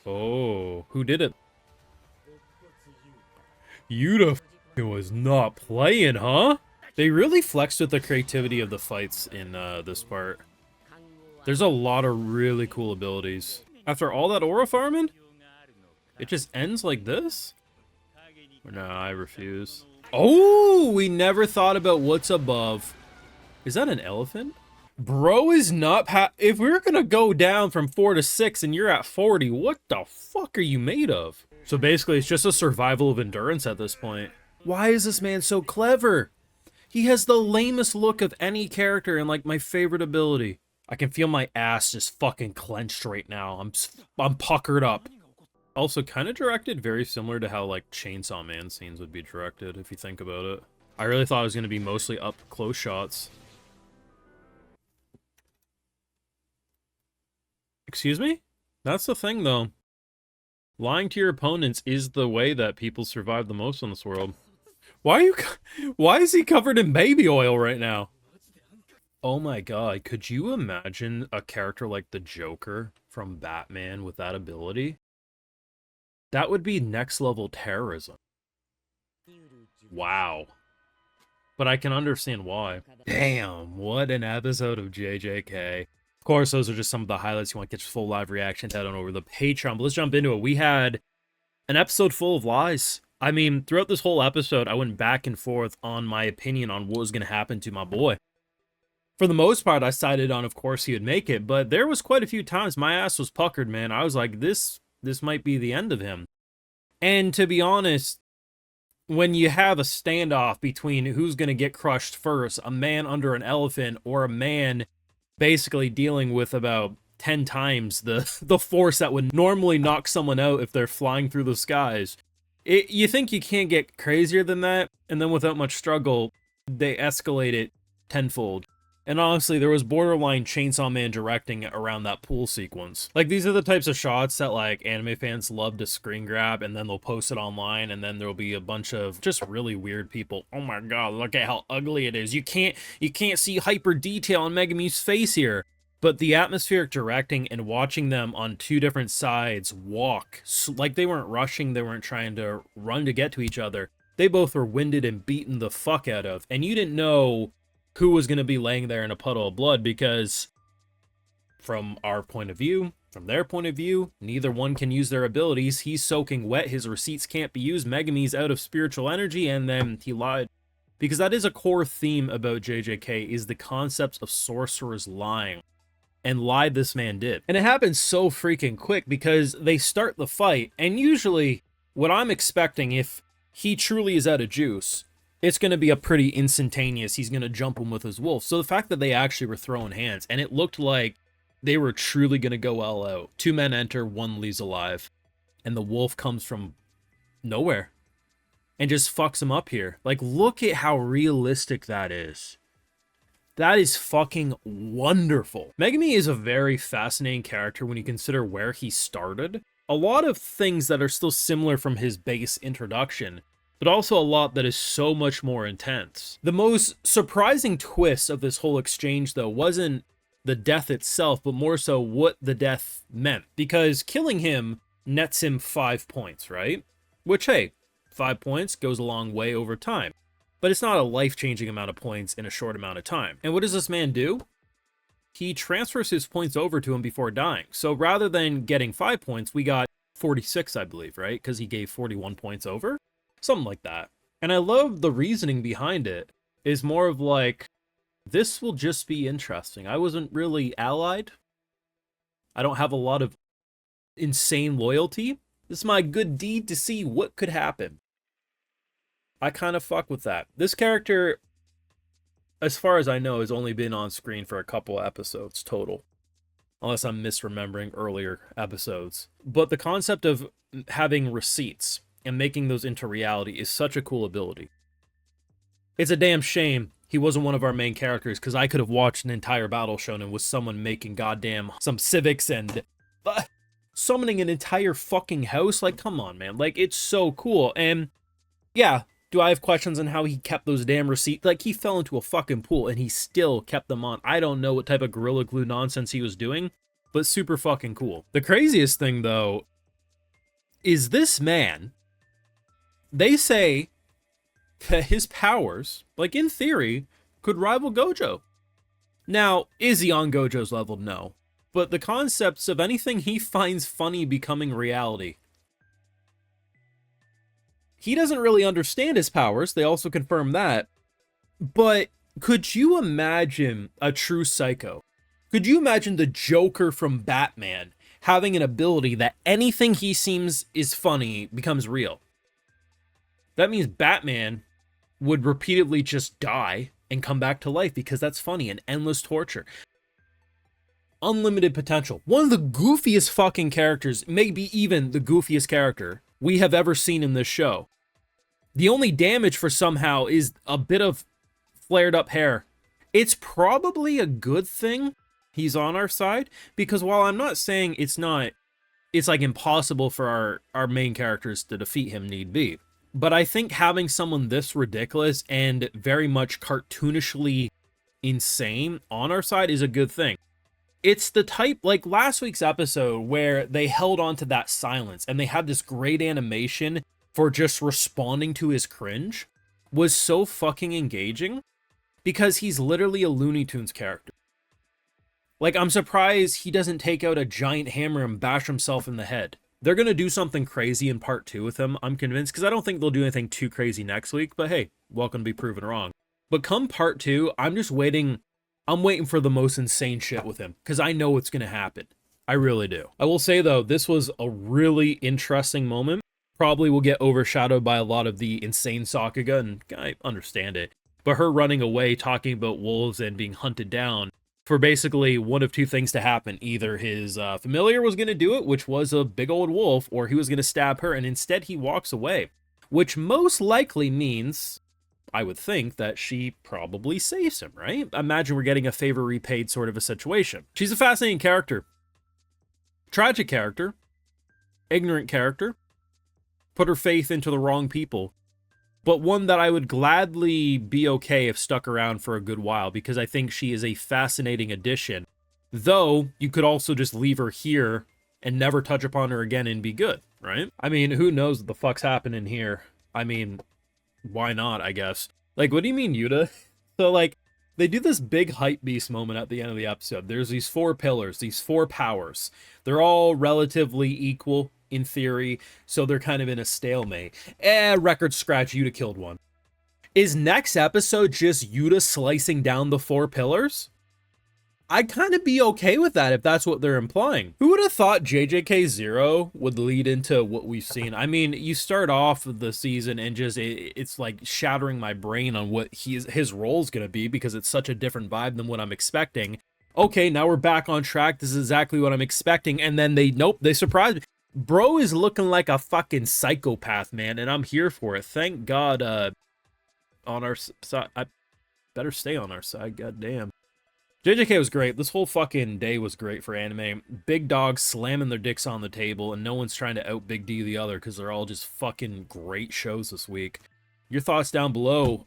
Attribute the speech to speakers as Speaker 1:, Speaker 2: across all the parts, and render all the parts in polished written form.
Speaker 1: Oh, who did it? Yuta was not playing, huh? They really flexed with the creativity of the fights in this part. There's a lot of really cool abilities. After all that aura farming, it just ends like this? No, I refuse. Oh, we never thought about what's above. Is that an elephant? Bro is not if we're gonna go down from 4 to 6 and you're at 40, what the fuck are you made of? So basically, it's just a survival of endurance at this point. Why is this man so clever? He has the lamest look of any character and like my favorite ability. I can feel my ass just fucking clenched right now. I'm puckered up. Also kind of directed very similar to how like Chainsaw Man scenes would be directed if you think about it. I really thought it was going to be mostly up close shots. Excuse me? That's the thing, though. Lying to your opponents is the way that people survive the most in this world. Why is he covered in baby oil right now? Oh my god, could you imagine a character like the Joker from Batman with that ability? That would be next level terrorism. Wow. But I can understand why. Damn, what an episode of JJK. Of course, those are just some of the highlights. You want to get your full live reaction, head on over to the Patreon. But let's jump into it. We had an episode full of lies. I mean, throughout this whole episode, I went back and forth on my opinion on what was going to happen to my boy. For the most part, I sided on, of course, he would make it. But there was quite a few times my ass was puckered, man. I was like, this might be the end of him. And to be honest, when you have a standoff between who's going to get crushed first, a man under an elephant or a man basically dealing with about 10 times the force that would normally knock someone out if they're flying through the skies, you think you can't get crazier than that, and then without much struggle, they escalate it tenfold. And honestly, there was borderline Chainsaw Man directing around that pool sequence. Like, these are the types of shots that, like, anime fans love to screen grab, and then they'll post it online, and then there'll be a bunch of just really weird people. Oh my god, look at how ugly it is. You can't see hyper detail on Megumi's face here. But the atmospheric directing and watching them on two different sides walk, like they weren't rushing, they weren't trying to run to get to each other. They both were winded and beaten the fuck out of, and you didn't know who was going to be laying there in a puddle of blood, because from our point of view, from their point of view, neither one can use their abilities. He's soaking wet, his receipts can't be used, Megumi's out of spiritual energy, and then he lied. Because that is a core theme about JJK, is the concept of sorcerers lying. And lied this man did. And it happens so freaking quick, because they start the fight, and usually what I'm expecting, if he truly is out of juice, it's going to be a pretty instantaneous, he's going to jump him with his wolf. So the fact that they actually were throwing hands, and it looked like they were truly going to go all out. 2 men enter, 1 leaves alive. And the wolf comes from nowhere and just fucks him up here. Like, look at how realistic that is. That is fucking wonderful. Megumi is a very fascinating character when you consider where he started. A lot of things that are still similar from his base introduction, but also a lot that is so much more intense. The most surprising twist of this whole exchange, though, wasn't the death itself, but more so what the death meant. Because killing him nets him 5 points, right? Which, hey, 5 points goes a long way over time. But it's not a life-changing amount of points in a short amount of time. And what does this man do? He transfers his points over to him before dying. So rather than getting 5 points, we got 46, I believe, right? Because he gave 41 points over? Something like that. And I love the reasoning behind it. Is more of like, this will just be interesting. I wasn't really allied. I don't have a lot of insane loyalty. This is my good deed to see what could happen. I kind of fuck with that. This character, as far as I know, has only been on screen for a couple episodes total. Unless I'm misremembering earlier episodes. But the concept of having receipts and making those into reality is such a cool ability. It's a damn shame he wasn't one of our main characters, because I could have watched an entire battle shonen with someone making goddamn some civics and summoning an entire fucking house. Like, come on, man. Like, it's so cool. And yeah, do I have questions on how he kept those damn receipts? Like, he fell into a fucking pool and he still kept them on. I don't know what type of Gorilla Glue nonsense he was doing, but super fucking cool. The craziest thing, though, is this man, they say that his powers, like in theory, could rival Gojo. Now, is he on Gojo's level? No. But the concepts of anything he finds funny becoming reality. He doesn't really understand his powers, they also confirm that. But could you imagine a true psycho? Could you imagine the Joker from Batman having an ability that anything he seems is funny becomes real? That means Batman would repeatedly just die and come back to life because that's funny and endless torture. Unlimited potential. One of the goofiest fucking characters, maybe even the goofiest character we have ever seen in this show. The only damage for somehow is a bit of flared up hair. It's probably a good thing he's on our side, because while I'm not saying it's like impossible for our main characters to defeat him need be. But I think having someone this ridiculous and very much cartoonishly insane on our side is a good thing. It's the type, like last week's episode, where they held on to that silence and they had this great animation for just responding to his cringe, was so fucking engaging because he's literally a Looney Tunes character. Like, I'm surprised he doesn't take out a giant hammer and bash himself in the head. They're going to do something crazy in part 2 with him, I'm convinced, because I don't think they'll do anything too crazy next week, but hey, welcome to be proven wrong. But come part 2, I'm waiting for the most insane shit with him, because I know what's going to happen. I really do. I will say, though, this was a really interesting moment. Probably will get overshadowed by a lot of the insane Sakuga, and I understand it. But her running away, talking about wolves and being hunted down, for basically one of two things to happen. Either his familiar was going to do it, which was a big old wolf, or he was going to stab her, and instead he walks away. Which most likely means, I would think, that she probably saves him, right? Imagine we're getting a favor repaid sort of a situation. She's a fascinating character. Tragic character. Ignorant character. Put her faith into the wrong people. But one that I would gladly be okay if stuck around for a good while, because I think she is a fascinating addition. Though, you could also just leave her here and never touch upon her again and be good, right? I mean, who knows what the fuck's happening here? I mean, why not, I guess? Like, what do you mean, Yuta? So, like, they do this big hype beast moment at the end of the episode. There's these 4 pillars, these 4 powers. They're all relatively equal in theory, so they're kind of in a stalemate. Record scratch, Yuta killed one. Is next episode just Yuta slicing down the 4 pillars? I'd kind of be okay with that if that's what they're implying. Who would have thought JJK 0 would lead into what we've seen? I mean, you start off the season and just, it's like shattering my brain on what his role's gonna be, because it's such a different vibe than what I'm expecting. Okay, now we're back on track. This is exactly what I'm expecting. And then they surprised me. Bro is looking like a fucking psychopath, man, and I'm here for it. Thank God, on our side. I better stay on our side, goddamn. JJK was great. This whole fucking day was great for anime. Big dogs slamming their dicks on the table, and no one's trying to out Big D the other, because they're all just fucking great shows this week. Your thoughts down below.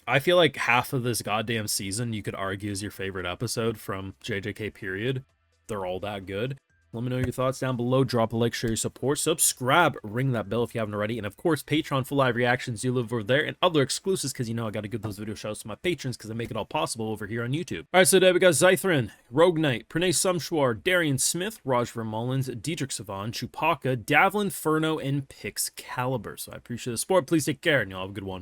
Speaker 1: I feel like half of this goddamn season you could argue is your favorite episode from JJK period. They're all that good. Let me know your thoughts down below. Drop a like, share your support, subscribe, ring that bell if you haven't already. And of course, Patreon for live reactions you live over there, and other exclusives, because you know I got to give those video shows to my patrons because they make it all possible over here on YouTube. All right, so today we got Zythrin, Rogue Knight, Pranay Sumshwar, Darian Smith, Raj Vermullins, Diedrich Savan, Chupacca, Davlin, Furno, and Pix Caliber. So I appreciate the support. Please take care, and y'all have a good one.